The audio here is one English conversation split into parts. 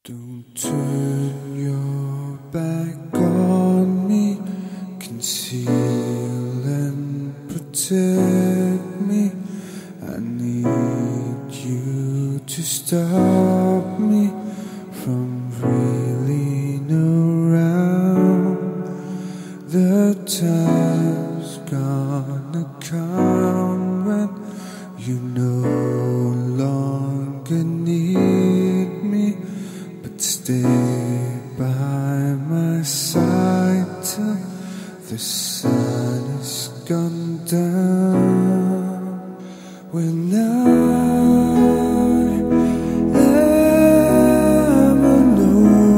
Don't turn your back on me, conceal and protect me. I need you to stop me from reeling around. The time's gonna come when you no longer need me, but stay by my side till the sun is gone down. When I am alone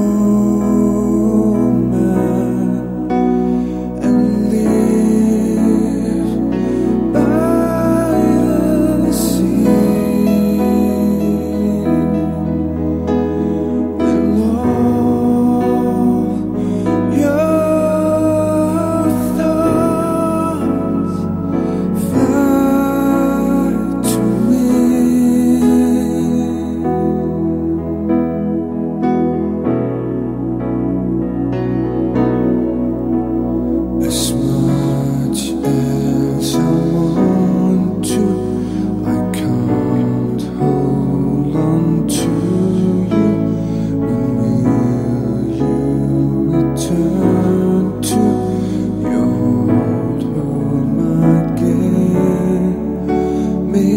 and live by the sea, when all your thoughts fight to win, as much as I want to, I can't hold on to you. When will you return to your old home again? May